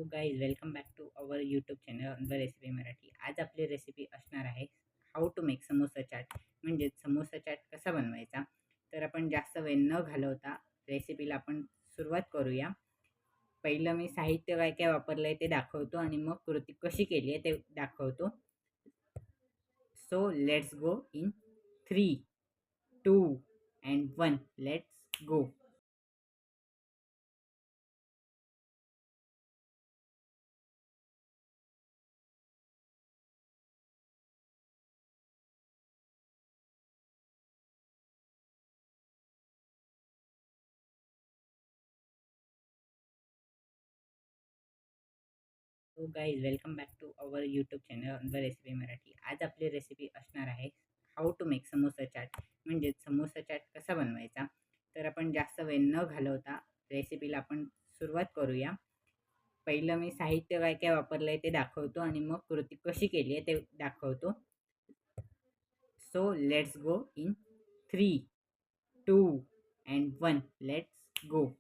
So guys welcome back to our YouTube channel on the recipe Marathi. आज आपली recipe असणार आहे how to make samosa chaat, म्हणजे समोसा चाट कसा बनवायचा. तर आपण जास्त वेळ न घालवता रेसिपीला आपण सुरुवात करूया. पहिलं मी साहित्य काय काय वापरलं आहे ते दाखवतो आणि मग कृती कशी केली आहे ते दाखवतो. So let's go in 3, 2 and 1. Let's go. So guys welcome back to our YouTube channel on the recipe Marathi. आज आपली रेसिपी असणार आहे how to make samosa chaat, म्हणजे समोसा चाट कसा बनवायचा. तर आपण जास्त वेळ न घालवता रेसिपीला आपण सुरुवात करूया. पहिलं मी साहित्य काय काय वापरलं आहे ते दाखवतो आणि मग कृती कशी केली आहे ते दाखवतो. So let's go in 3, 2 and 1. Let's गो.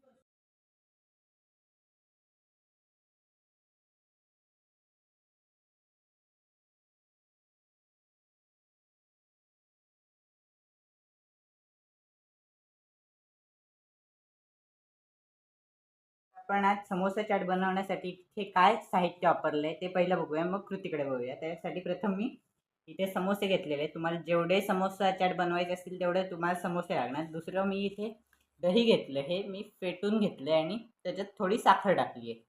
आपण आज समोसा चाट बनवण्यासाठी इथे काय साहित्य वापरलं आहे ते पहिलं बघूया, मग कृतीकडे बघूया. त्यासाठी प्रथम मी इथे समोसे घेतलेले. तुम्हाला जेवढे समोसा चाट बनवायचे असतील तेवढे तुम्हाला समोसे लागणार. दुसरं मी इथे दही घेतलं, हे मी फेटून घेतलं आहे आणि त्याच्यात थोडी साखर टाकली आहे.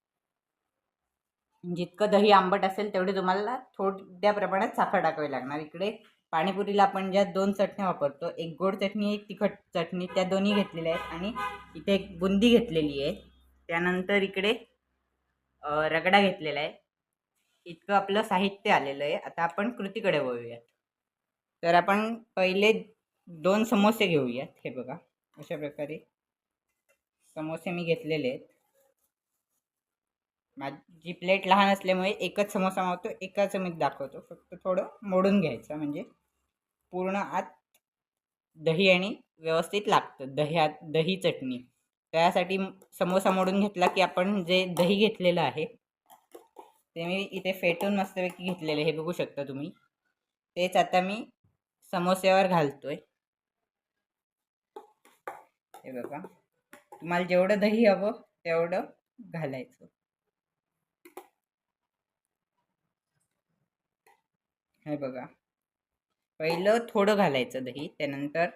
जितकं दही आंबट असेल तेवढे तुम्हाला थोड्या प्रमाणात साखर टाकावी लागणार. इकडे पाणीपुरीला आपण ज्या 2 चटण्या वापरतो, एक गोड चटणी एक तिखट चटणी, त्या दोन्ही घेतलेल्या आहेत आणि इथे एक बुंदी घेतलेली आहे. त्यानंतर इकडे रगडा घेतलेला आहे. इतकं आपलं साहित्य आलेलं आहे. आता आपण कृतीकडे वळूयात. तर आपण पहिले 2 समोसे घेऊयात. हे बघा, अशा प्रकारे समोसे मी घेतलेले आहेत. माझी प्लेट लहान असल्यामुळे एकच समोसा मावतो, एकाच मी दाखवतो. फक्त थोडं मोडून घ्यायचं म्हणजे पूर्ण आत दही आणि व्यवस्थित लागतं. दही चटणी. त्यासाठी समोसा मोडून घेतला की आपण जे दही घेतलेलं आहे ते मी इथे फेटून मस्तपैकी घेतलेले, हे बघू शकता तुम्ही. तेच आता मी समोस्यावर घालतोय. हे बघा, तुम्हाला जेवढं दही हवं तेवढं घालायचं. हे बघा, पहिलं थोडं घालायचं दही, त्यानंतर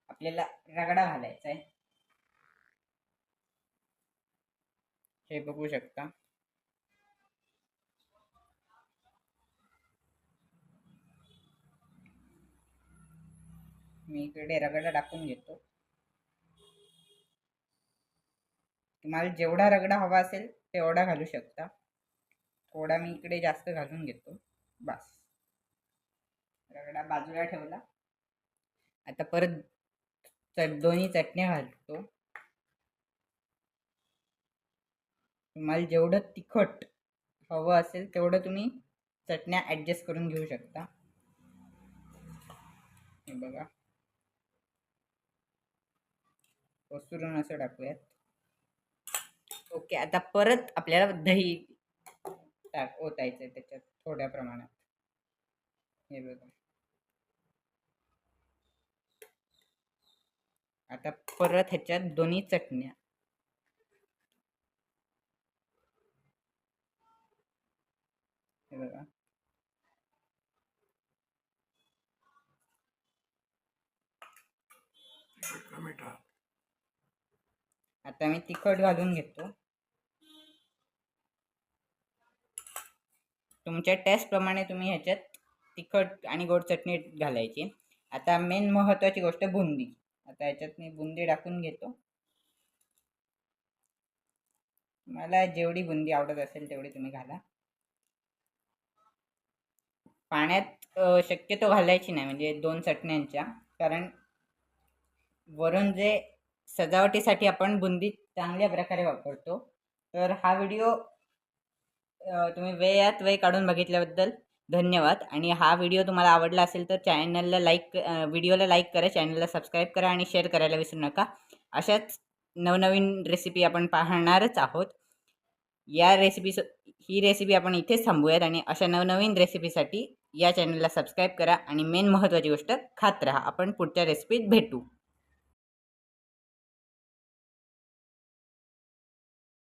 आपल्याला रगडा घालायचा आहे. हे बघू शकता. मी इकडे रगडा टाकून घेतो. तुम्हाला जेवढा रगडा हवा असेल तेवढा घालू शकता. थोडा मी इकडे जास्त घालून घेतो. बस, रगडा बाजूला ठेवला. आता परत दोन्ही चटण्या घालतो. तुम्हाला जेवढं तिखट हवं असेल तेवढं तुम्ही चटण्या ॲडजस्ट करून घेऊ शकता. हे बघा, ओसरून असं टाकूयात. ओके, आता परत आपल्याला दही ओतायचं आहे त्याच्यात थोड्या प्रमाणात. हे बघा, आता परत ह्याच्यात दोन्ही चटण्या. हे बघा, आता मी तिखट घालून घेतो. तुमच्या टेस्टप्रमाणे तुम्ही ह्याच्यात तिखट आणि गोड चटणी घालायची. आता मेन महत्त्वाची गोष्ट बुंदी. आता ह्याच्यात मी बुंदी टाकून घेतो. मला जेवढी बुंदी आवडत असेल तेवढी तुम्ही घाला. पाण्यात शक्यतो घालायची नाही, म्हणजे 2 चटण्यांच्या, कारण वरून जे सजावटीसाठी आपण बुंदी चांगल्या प्रकारे वापरतो. तर हा व्हिडिओ तुम्ही वेळात वेळ काढून बघितल्याबद्दल धन्यवाद. आणि हा व्हिडिओ तुम्हाला आवडला असेल तर व्हिडिओला लाईक करा, चॅनलला सबस्क्राईब करा आणि शेअर करायला विसरू नका. अशाच नवनवीन रेसिपी आपण पाहणारच आहोत. ही रेसिपी आपण इथेच थांबूयात आणि अशा नवनवीन रेसिपीसाठी या चॅनलला सबस्क्राईब करा आणि मेन महत्त्वाची गोष्ट खात राहा. आपण पुढच्या रेसिपीत भेटू.